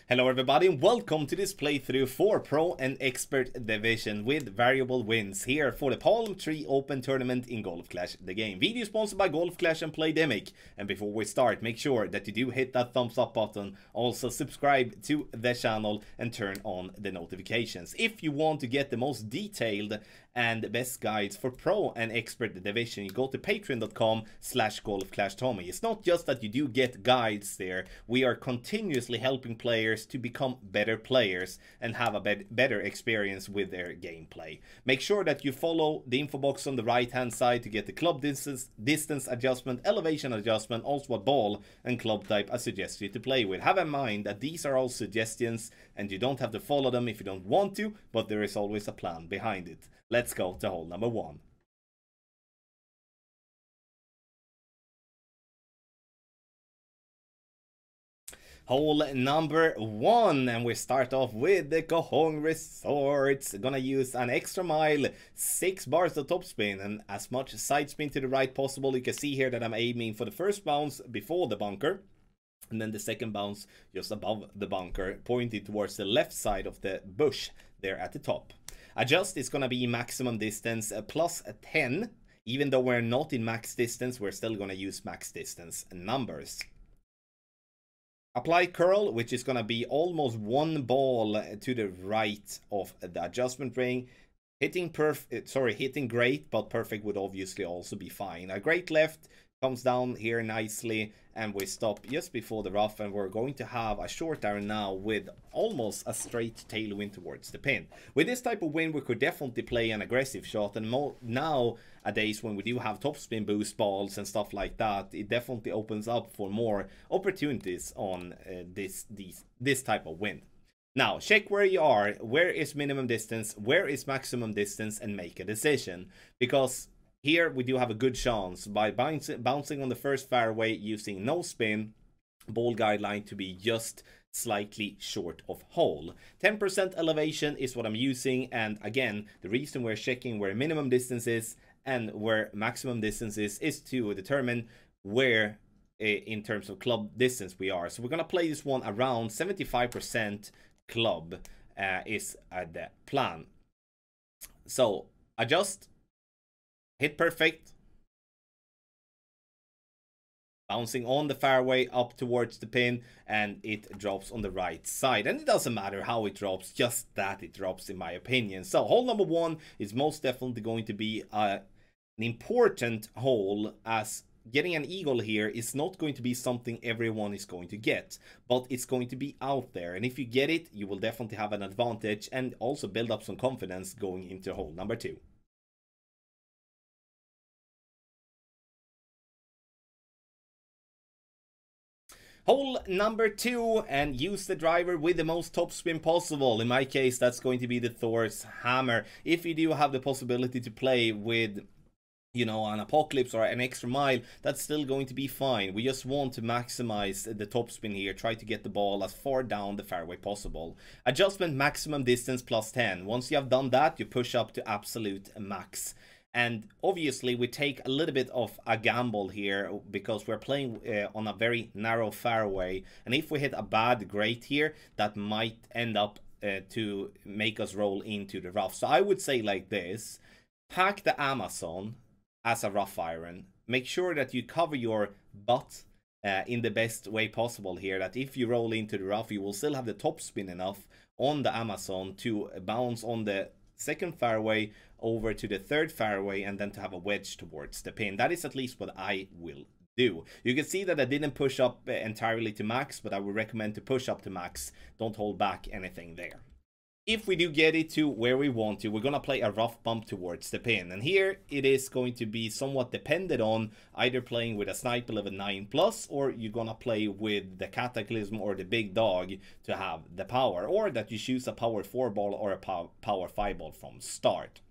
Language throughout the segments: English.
Hello everybody and welcome to this playthrough for Pro and Expert Division with variable wins here for the Palm Tree Open Tournament in Golf Clash the game. Video sponsored by Golf Clash and Playdemic. And before we start, make sure that you do hit that thumbs up button, also subscribe to the channel and turn on the notifications. If you want to get the most detailed and best guides for Pro and Expert Division, you go to patreon.com/golfclashtommy. It's not just that you do get guides there, we are continuously helping players to become better players and have a better experience with their gameplay. Make sure that you follow the info box on the right hand side to get the club distance adjustment, elevation adjustment, also what ball and club type I suggest you to play with. Have in mind that these are all suggestions and you don't have to follow them if you don't want to, but there is always a plan behind it. Let's go to hole number one. Hole number one, and we start off with the Cajon Resorts. Gonna use an extra mile, 6 bars of topspin and as much side spin to the right possible. You can see here that I'm aiming for the first bounce before the bunker, and then the second bounce just above the bunker, pointing towards the left side of the bush there at the top. Adjust is gonna be maximum distance plus 10. Even though we're not in max distance, we're still gonna use max distance numbers. Apply curl, which is gonna be almost one ball to the right of the adjustment ring. Hitting great, but perfect would obviously also be fine. A great left comes down here nicely, and we stop just before the rough, and we're going to have a short iron now with almost a straight tailwind towards the pin. With this type of wind, we could definitely play an aggressive shot, and nowadays when we do have topspin boost balls and stuff like that, it definitely opens up for more opportunities on this type of wind. Now, check where you are, where is minimum distance, where is maximum distance, and make a decision. Because here we do have a good chance by bouncing on the first fairway using no spin, ball guideline to be just slightly short of hole. 10% elevation is what I'm using, and again, the reason we're checking where minimum distance is and where maximum distance is to determine where in terms of club distance we are. So we're gonna play this one around 75% club is the plan. So adjust, hit perfect, bouncing on the fairway up towards the pin, and it drops on the right side. And it doesn't matter how it drops, just that it drops in my opinion. So hole number one is most definitely going to be an important hole, as getting an eagle here is not going to be something everyone is going to get, but it's going to be out there, and if you get it, you will definitely have an advantage and also build up some confidence going into hole number two. Hole number two, and use the driver with the most topspin possible. In my case, that's going to be the Thor's Hammer. If you do have the possibility to play with, you know, an Apocalypse or an extra mile, that's still going to be fine. We just want to maximize the topspin here, try to get the ball as far down the fairway possible. Adjustment maximum distance plus 10. Once you have done that, you push up to absolute max. And obviously we take a little bit of a gamble here because we're playing on a very narrow fairway. And if we hit a bad great here, that might end up to make us roll into the rough. So I would say like this: pack the Amazon as a rough iron. Make sure that you cover your butt in the best way possible here, that if you roll into the rough, you will still have the topspin enough on the Amazon to bounce on the second fairway over to the third fairway and then to have a wedge towards the pin. That is at least what I will do. You can see that I didn't push up entirely to max, but I would recommend to push up to max. Don't hold back anything there. If we do get it to where we want to, we're gonna play a rough bump towards the pin, and here it is going to be somewhat dependent on either playing with a sniper level 9+, or you're gonna play with the Cataclysm or the big dog to have the power, or that you choose a power 4 ball or a power 5 ball from start.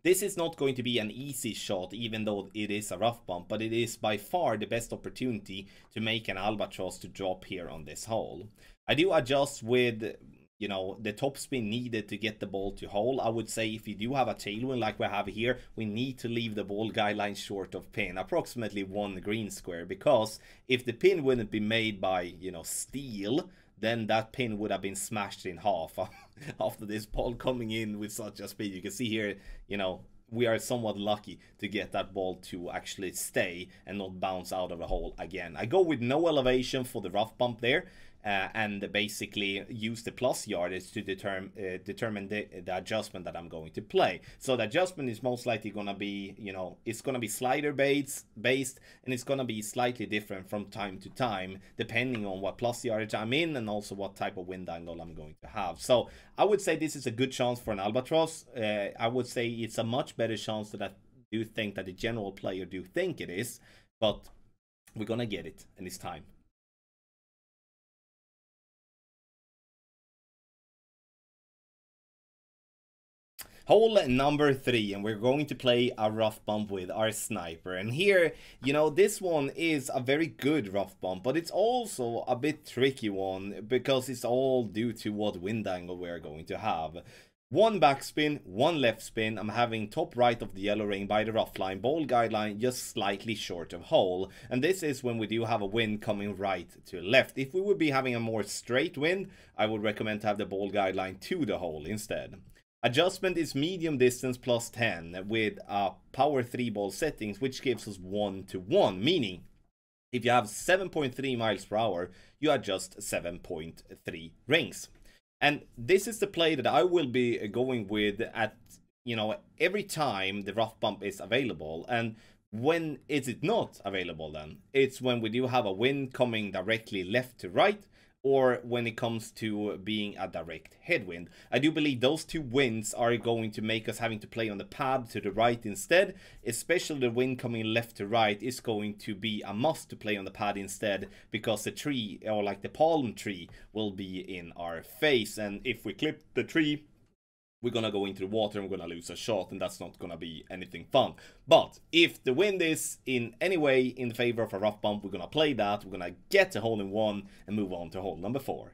This is not going to be an easy shot, even though it is a rough bump, but it is by far the best opportunity to make an albatross to drop here on this hole. I do adjust with, you know, the topspin needed to get the ball to hole. I would say if you do have a tailwind like we have here, we need to leave the ball guideline short of pin, approximately 1 green square, because if the pin wouldn't be made by, you know, steel, then that pin would have been smashed in half after this ball coming in with such a speed. You can see here, you know, we are somewhat lucky to get that ball to actually stay and not bounce out of the hole again. I go with no elevation for the rough bump there, and basically use the plus yardage to determine the adjustment that I'm going to play. So the adjustment is most likely going to be, you know, it's going to be slider based, and it's going to be slightly different from time to time, depending on what plus yardage I'm in and also what type of wind angle I'm going to have. So I would say this is a good chance for an albatross. I would say it's a much better chance that I do think that the general player do think it is, but we're going to get it, and it's time. Hole number 3, and we're going to play a rough bump with our sniper. And here, you know, this one is a very good rough bump, but it's also a bit tricky one because it's all due to what wind angle we're going to have. One backspin, one left spin. I'm having top right of the yellow ring by the rough line, ball guideline just slightly short of hole. And this is when we do have a wind coming right to left. If we would be having a more straight wind, I would recommend to have the ball guideline to the hole instead. Adjustment is medium distance plus 10 with a power 3 ball settings, which gives us 1-to-1, meaning if you have 7.3 miles per hour, you adjust 7.3 rings. And this is the play that I will be going with at, you know, every time the rough bump is available. And when is it not available then? It's when we do have a wind coming directly left to right, or when it comes to being a direct headwind. I do believe those two winds are going to make us having to play on the pad to the right instead, especially the wind coming left to right is going to be a must to play on the pad instead, because the tree, or like the palm tree, will be in our face, and if we clip the tree, we're gonna go into the water and we're gonna lose a shot, and that's not gonna be anything fun. But if the wind is in any way in favor of a rough bump, we're gonna play that, we're gonna get a hole in one and move on to hole number 4.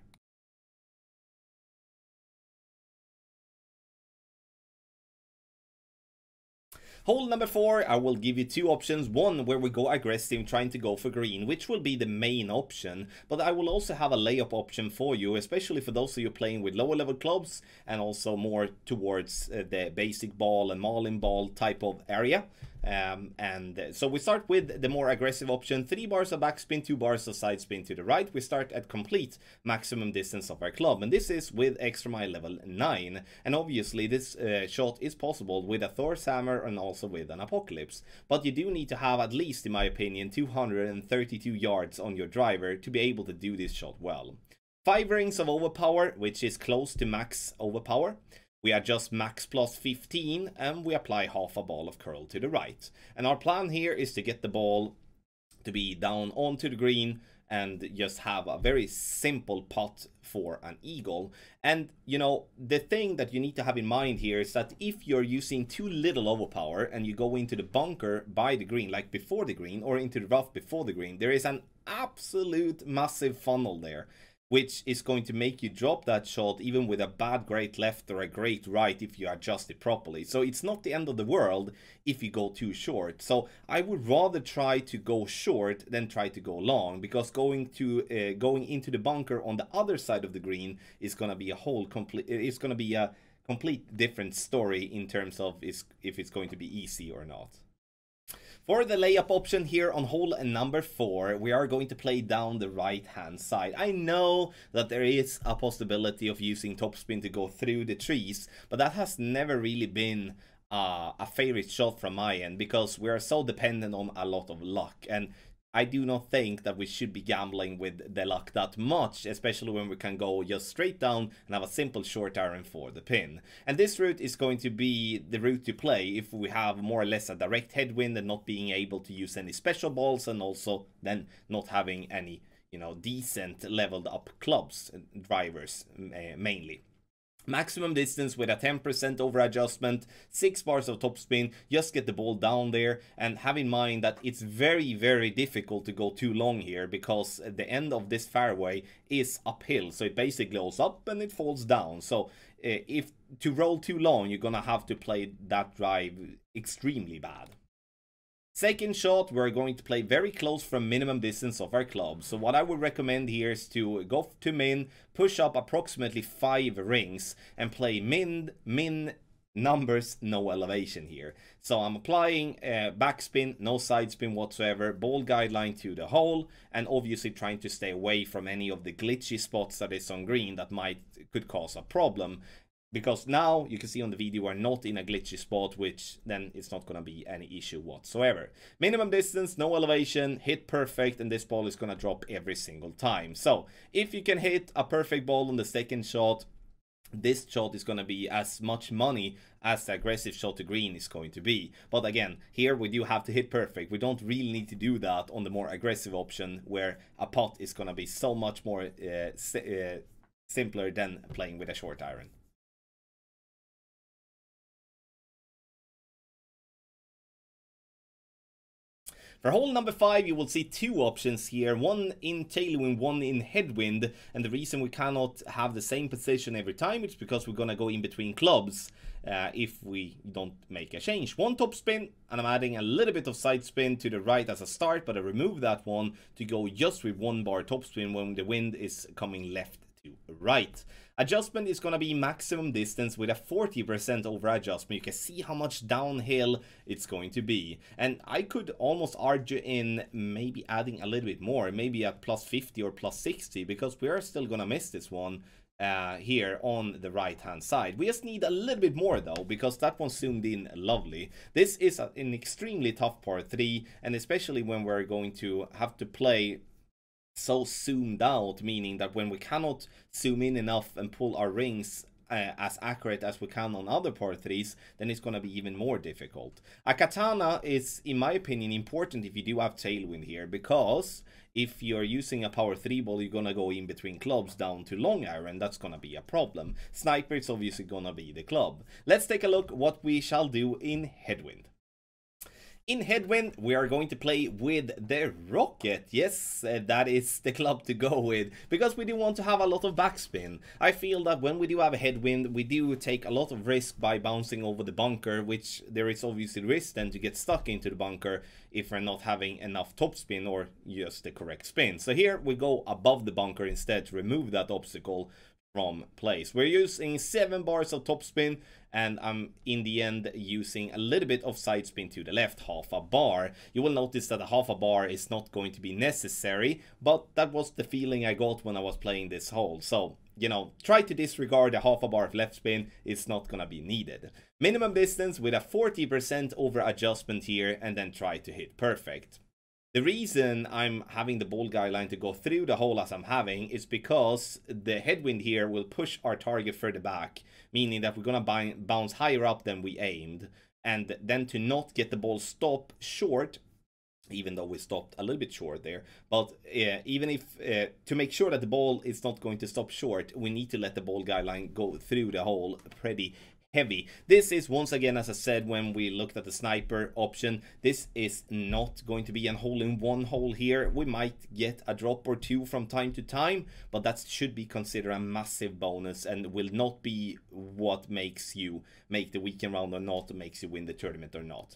Hole number 4, I will give you two options. One where we go aggressive, trying to go for green, which will be the main option. But I will also have a layup option for you, especially for those of you playing with lower level clubs and also more towards the basic ball and marlin ball type of area. So we start with the more aggressive option, 3 bars of backspin, 2 bars of side spin to the right. We start at complete maximum distance of our club, and this is with extra mile level 9. And obviously this shot is possible with a Thor's hammer and also with an Apocalypse, but you do need to have at least, in my opinion, 232 yards on your driver to be able to do this shot well. 5 rings of overpower, which is close to max overpower. We adjust max plus 15, and we apply half a ball of curl to the right. And our plan here is to get the ball to be down onto the green and just have a very simple putt for an eagle. And, you know, the thing that you need to have in mind here is that if you're using too little overpower and you go into the bunker by the green, like before the green, or into the rough before the green, there is an absolute massive funnel there, which is going to make you drop that shot even with a bad great left or a great right if you adjust it properly. So it's not the end of the world if you go too short. So I would rather try to go short than try to go long, because going into the bunker on the other side of the green is going to be a complete different story in terms of if it's going to be easy or not. For the layup option here on hole number 4, we are going to play down the right hand side. I know that there is a possibility of using topspin to go through the trees, but that has never really been a favorite shot from my end, because we are so dependent on a lot of luck, and I do not think that we should be gambling with the luck that much, especially when we can go just straight down and have a simple short iron for the pin. And this route is going to be the route to play if we have more or less a direct headwind and not being able to use any special balls, and also then not having any, you know, decent leveled up clubs, drivers mainly. Maximum distance with a 10% over adjustment, 6 bars of topspin, just get the ball down there, and have in mind that it's very, very difficult to go too long here, because the end of this fairway is uphill, so it basically goes up and it falls down. So if to roll too long, you're gonna have to play that drive extremely bad. Second shot, we're going to play very close from minimum distance of our club. So what I would recommend here is to go to min, push up approximately 5 rings, and play min, numbers, no elevation here. So I'm applying backspin, no side spin whatsoever, ball guideline to the hole, and obviously trying to stay away from any of the glitchy spots that is on green that could cause a problem. Because now you can see on the video we're not in a glitchy spot, which then it's not going to be any issue whatsoever. Minimum distance, no elevation, hit perfect, and this ball is going to drop every single time. So if you can hit a perfect ball on the second shot, this shot is going to be as much money as the aggressive shot to green is going to be. But again, here we do have to hit perfect. We don't really need to do that on the more aggressive option, where a putt is going to be so much more simpler than playing with a short iron. For hole number 5, you will see 2 options here, one in tailwind, one in headwind, and the reason we cannot have the same position every time is because we're gonna go in between clubs if we don't make a change. One top spin, and I'm adding a little bit of side spin to the right as a start, but I remove that one to go just with 1 bar top spin when the wind is coming left to right. Adjustment is going to be maximum distance with a 40% over adjustment. You can see how much downhill it's going to be. And I could almost argue in maybe adding a little bit more, maybe at plus 50 or plus 60, because we are still going to miss this one here on the right hand side. We just need a little bit more though, because that one zoomed in lovely. This is an extremely tough par 3, and especially when we're going to have to play so zoomed out, meaning that when we cannot zoom in enough and pull our rings as accurate as we can on other par 3s, then it's going to be even more difficult. A katana is, in my opinion, important if you do have tailwind here, because if you're using a power 3 ball, you're going to go in between clubs down to long iron. That's going to be a problem. Sniper is obviously going to be the club. Let's take a look what we shall do in headwind. In headwind, we are going to play with the Rocket. Yes, that is the club to go with, because we do want to have a lot of backspin. I feel that when we do have a headwind, we do take a lot of risk by bouncing over the bunker, which there is obviously risk then to get stuck into the bunker if we're not having enough topspin or just the correct spin. So here we go above the bunker instead to remove that obstacle from place. We're using 7 bars of topspin, and I'm in the end using a little bit of side spin to the left, half a bar. You will notice that a half a bar is not going to be necessary, but that was the feeling I got when I was playing this hole. So, you know, try to disregard a half a bar of left spin. It's not gonna be needed. Minimum distance with a 40% over adjustment here, and then try to hit perfect. The reason I'm having the ball guideline to go through the hole as I'm having is because the headwind here will push our target further back, meaning that we're going to bounce higher up than we aimed. And then to not get the ball stop short, even though we stopped a little bit short there, but even if to make sure that the ball is not going to stop short, we need to let the ball guideline go through the hole pretty heavy. This is, once again, as I said when we looked at the sniper option, this is not going to be a hole-in-one hole here. We might get a drop or 2 from time to time, but that should be considered a massive bonus and will not be what makes you make the weekend round or not, makes you win the tournament or not.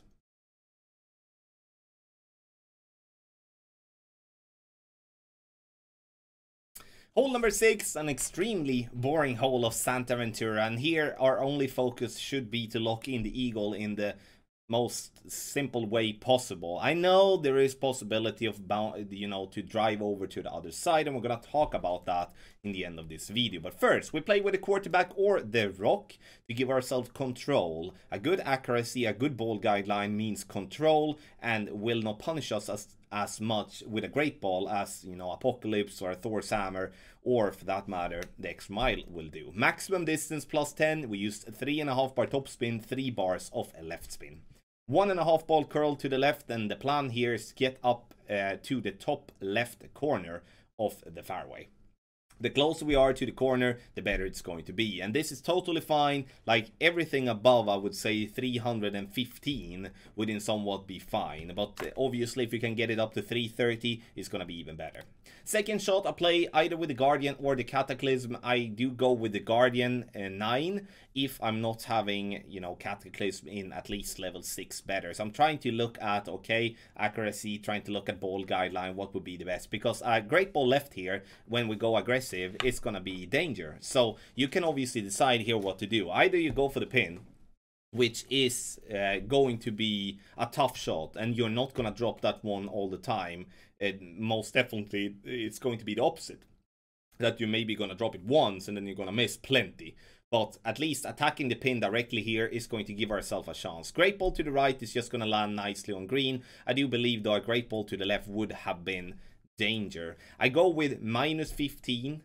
Hole number 6, an extremely boring hole of Santa Ventura, and here our only focus should be to lock in the eagle in the most simple way possible. I know there is possibility of to drive over to the other side, and we're gonna talk about that in the end of this video. But first, we play with the quarterback or the rock to give ourselves control. A good accuracy, a good ball guideline means control and will not punish us as much with a great ball as, you know, Apocalypse or Thor's Hammer, or for that matter, the extra mile will do. Maximum distance plus 10. We used 3.5 bar top spin, 3 bars of a left spin. 1.5 ball curl to the left, and the plan here is get up to the top left corner of the fairway. The closer we are to the corner, the better it's going to be. And this is totally fine. Like everything above, I would say 315 would in somewhat be fine. But obviously, if you can get it up to 330, it's going to be even better. Second shot, I play either with the Guardian or the Cataclysm. I do go with the Guardian 9 if I'm not having, you know, Cataclysm in at least level 6 better. So I'm trying to look at, okay, accuracy, trying to look at ball guideline, what would be the best. Because Great Ball left here, when we go aggressive, it's going to be danger. So you can obviously decide here what to do. Either you go for the pin, which is going to be a tough shot, and you're not going to drop that one all the time. Most definitely, it's going to be the opposite. That you're maybe going to drop it once, and then you're going to miss plenty. But at least attacking the pin directly here is going to give ourselves a chance. Great Ball to the right is just going to land nicely on green. I do believe, though, a Great Ball to the left would have been danger. I go with minus 15%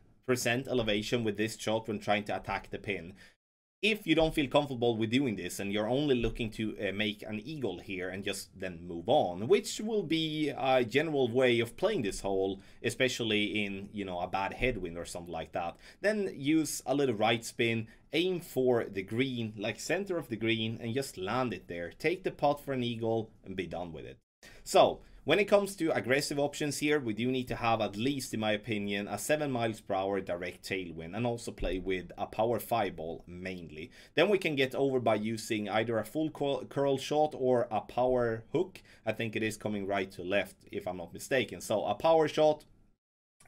elevation with this shot when trying to attack the pin. If you don't feel comfortable with doing this and you're only looking to make an eagle here and just then move on, which will be a general way of playing this hole, especially in, you know, a bad headwind or something like that, then use a little right spin, aim for the green, like center of the green, and just land it there. Take the pot for an eagle and be done with it. So when it comes to aggressive options here, we do need to have, at least in my opinion, a 7 miles per hour direct tailwind, and also play with a power 5 ball mainly. Then we can get over by using either a full curl shot or a power hook. I think it is coming right to left, if I'm not mistaken. So a power shot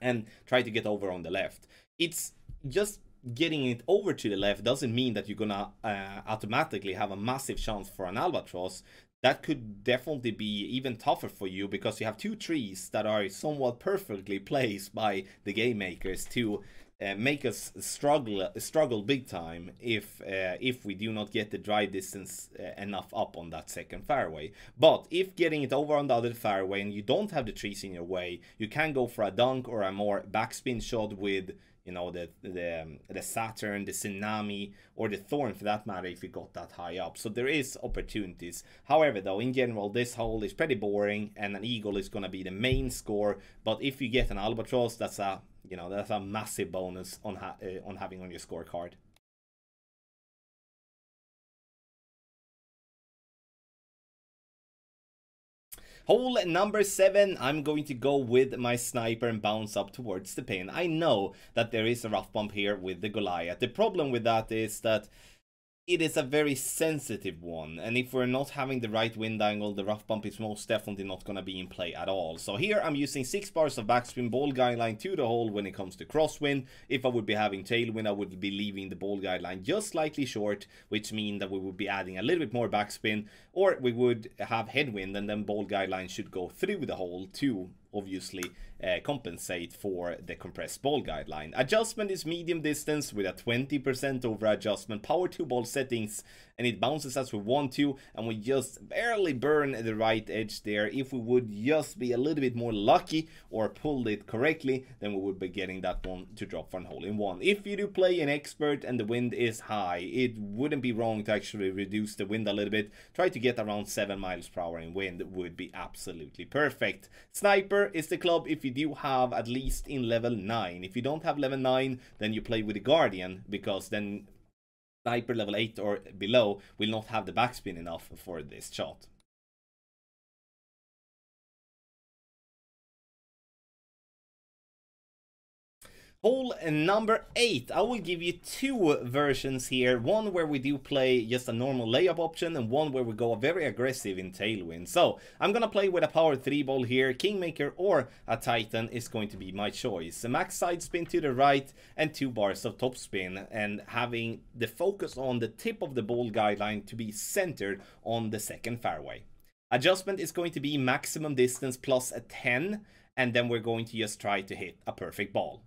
and try to get over on the left. It's just getting it over to the left doesn't mean that you're gonna automatically have a massive chance for an albatross. That could definitely be even tougher for you, because you have two trees that are somewhat perfectly placed by the game makers to make us struggle big time if we do not get the drive distance enough up on that second fairway. But if getting it over on the other fairway and you don't have the trees in your way, you can go for a dunk or a more backspin shot with, you know, the Saturn, the Tsunami, or the Thorn for that matter, if you got that high up. So there is opportunities. However, though, in general, this hole is pretty boring, and an eagle is going to be the main score. But if you get an albatross, that's a, you know, that's a massive bonus on having on your scorecard. Hole number 7, I'm going to go with my sniper and bounce up towards the pin. I know that there is a rough bump here with the Goliath. The problem with that is that it is a very sensitive one, and if we're not having the right wind angle, the rough bump is most definitely not going to be in play at all. So here I'm using 6 bars of backspin ball guideline to the hole when it comes to crosswind. If I would be having tailwind, I would be leaving the ball guideline just slightly short, which means that we would be adding a little bit more backspin, or we would have headwind, and then ball guideline should go through the hole to obviously compensate for the compressed ball guideline. Adjustment is medium distance with a 20% over adjustment, power 2 ball settings, and it bounces as we want to, and we just barely burn the right edge there. If we would just be a little bit more lucky or pulled it correctly, then we would be getting that one to drop for a hole in one. If you do play an expert and the wind is high, it wouldn't be wrong to actually reduce the wind a little bit. Try to get around 7 miles per hour in wind would be absolutely perfect. Sniper is the club if you do have at least in level 9. If you don't have level 9, then you play with the Guardian, because then Sniper level 8 or below will not have the backspin enough for this shot. Hole number 8, I will give you 2 versions here. One where we do play just a normal layup option, and one where we go very aggressive in tailwind. So I'm gonna play with a power 3 ball here. Kingmaker or a Titan is going to be my choice. A max side spin to the right and 2 bars of top spin, and having the focus on the tip of the ball guideline to be centered on the second fairway. Adjustment is going to be maximum distance plus a 10, and then we're going to just try to hit a perfect ball.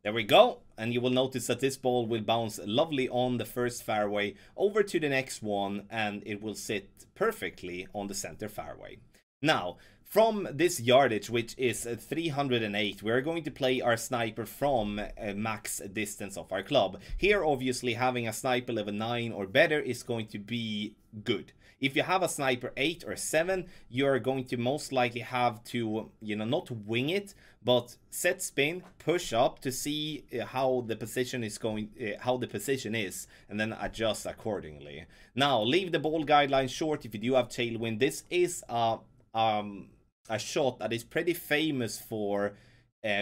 There we go, and you will notice that this ball will bounce lovely on the first fairway over to the next one, and it will sit perfectly on the center fairway. Now, From this yardage, which is 308, we're going to play our sniper from max distance of our club. Here, obviously, having a sniper level 9 or better is going to be good. If you have a sniper 8 or 7, you're going to most likely have to, not wing it, but set spin, push up to see how the position is and then adjust accordingly. Now, leave the ball guideline short if you do have tailwind. This is a shot that is pretty famous for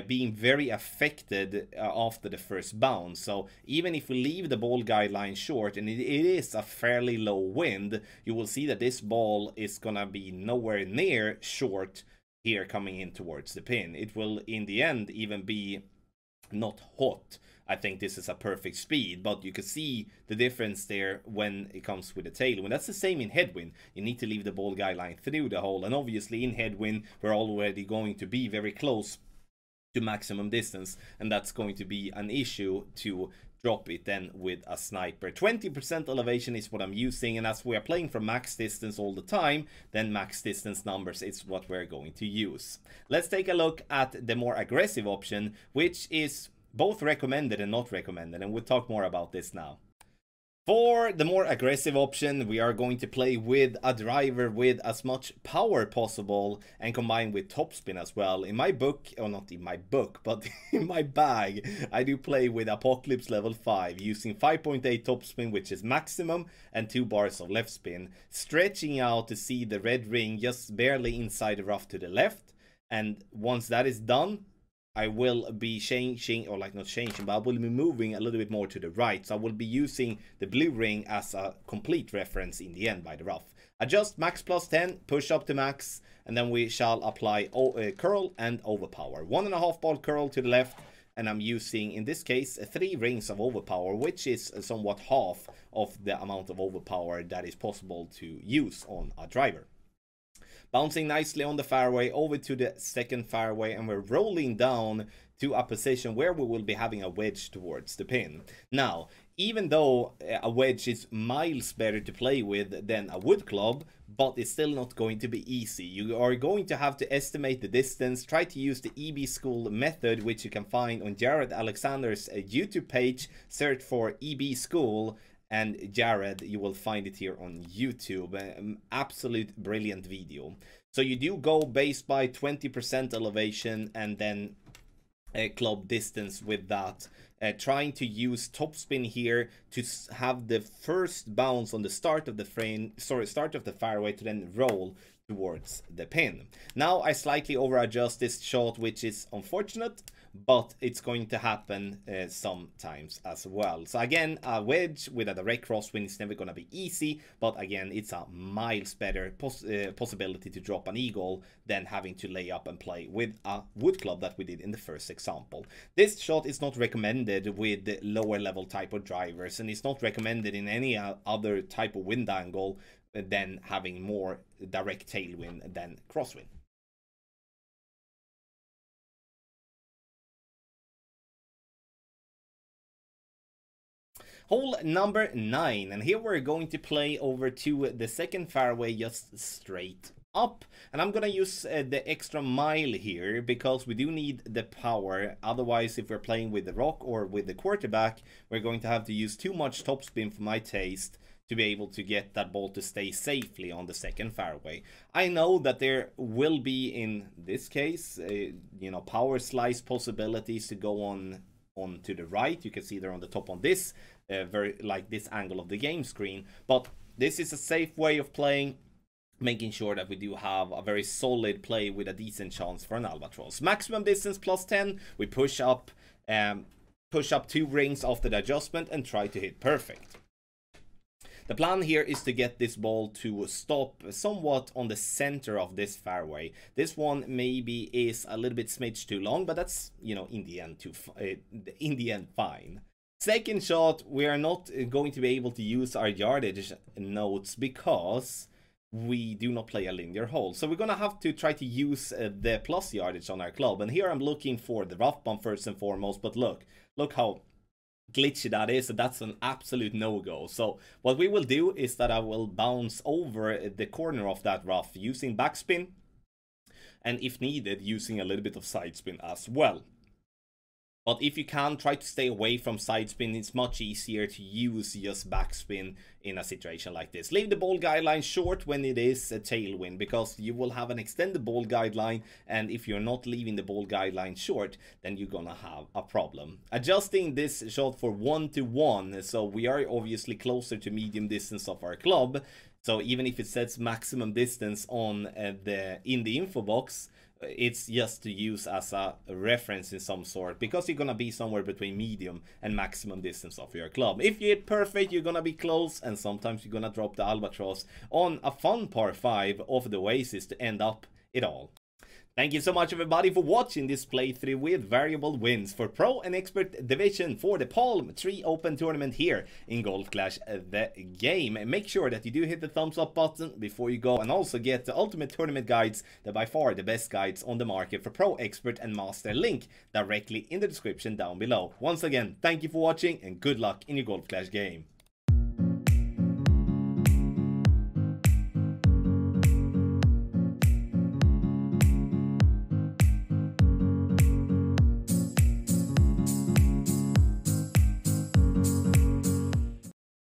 being very affected after the first bounce. So even if we leave the ball guideline short and it is a fairly low wind, you will see that this ball is gonna be nowhere near short here coming in towards the pin. It will in the end even be not hot. I think this is a perfect speed, but you can see the difference there when it comes with the tailwind. That's the same in headwind. You need to leave the ball guideline through the hole, and obviously in headwind we're already going to be very close to maximum distance, and that's going to be an issue to drop it then with a sniper. 20% elevation is what I'm using, and as we are playing from max distance all the time, then max distance numbers is what we're going to use. Let's take a look at the more aggressive option, which is both recommended and not recommended, and we'll talk more about this now. For the more aggressive option, we are going to play with a driver with as much power possible and combine with topspin as well. In my book, or not in my book, but in my bag, I do play with Apocalypse level 5 using 5.8 topspin, which is maximum, and 2 bars of left spin, stretching out to see the red ring just barely inside the rough to the left. And once that is done, I will be changing, or like not changing, but I will be moving a little bit more to the right. So I will be using the blue ring as a complete reference in the end by the rough. Adjust max plus 10, push up to max, and then we shall apply curl and overpower. 1.5 ball curl to the left, and I'm using, in this case, 3 rings of overpower, which is somewhat half of the amount of overpower that is possible to use on a driver. Bouncing nicely on the fairway over to the second fairway, and we're rolling down to a position where we will be having a wedge towards the pin. Now, even though a wedge is miles better to play with than a wood club, but it's still not going to be easy. You are going to have to estimate the distance, try to use the EB School method, which you can find on Jared Alexander's YouTube page. Search for EB School, and Jared, you will find it here on YouTube. Absolute brilliant video. So you do go base by 20% elevation and then club distance with that. Trying to use topspin here to have the first bounce on the start of the fairway to then roll towards the pin. Now I slightly over adjust this shot, which is unfortunate, but it's going to happen sometimes as well. So again, a wedge with a direct crosswind is never going to be easy, but again, it's a miles better possibility to drop an eagle than having to lay up and play with a wood club that we did in the first example. This shot is not recommended with lower level type of drivers, and it's not recommended in any other type of wind angle than having more direct tailwind than crosswind. Hole number 9, and here we're going to play over to the second fairway just straight up, and I'm gonna use the extra mile here because we do need the power. Otherwise, if we're playing with the rock or with the quarterback, we're going to have to use too much topspin for my taste to be able to get that ball to stay safely on the second fairway. I know that there will be, in this case, power slice possibilities to go on to the right. You can see they're on the top on this very like this angle of the game screen, but this is a safe way of playing, making sure that we do have a very solid play with a decent chance for an albatross. Maximum distance plus 10, we push up 2 rings after the adjustment and try to hit perfect. The plan here is to get this ball to stop somewhat on the center of this fairway. This one maybe is a little bit smidge too long, but that's, in the end fine. Second shot, we are not going to be able to use our yardage notes because we do not play a linear hole. So we're going to have to try to use the plus yardage on our club. And here I'm looking for the rough bump first and foremost, but look how glitchy that is. That's an absolute no-go. So what we will do is that I will bounce over the corner of that rough using backspin, and if needed, using a little bit of side spin as well. But if you can, try to stay away from side spin. It's much easier to use just backspin in a situation like this. Leave the ball guideline short when it is a tailwind, because you will have an extended ball guideline, and if you're not leaving the ball guideline short, then you're gonna have a problem. Adjusting this shot for 1-1, so we are obviously closer to medium distance of our club. So even if it sets maximum distance on in the info box, it's just to use as a reference in some sort, because you're gonna be somewhere between medium and maximum distance of your club. If you hit perfect, you're gonna be close, and sometimes you're gonna drop the albatross on a fun par 5 of the Oasis to end up it all. Thank you so much everybody for watching this playthrough with variable wins for Pro and Expert Division for the Palm 3 Open Tournament here in Golf Clash the game. Make sure that you do hit the thumbs up button before you go, and also get the Ultimate Tournament guides, the by far the best guides on the market for Pro, Expert and Master, link directly in the description down below. Once again, thank you for watching and good luck in your Golf Clash game.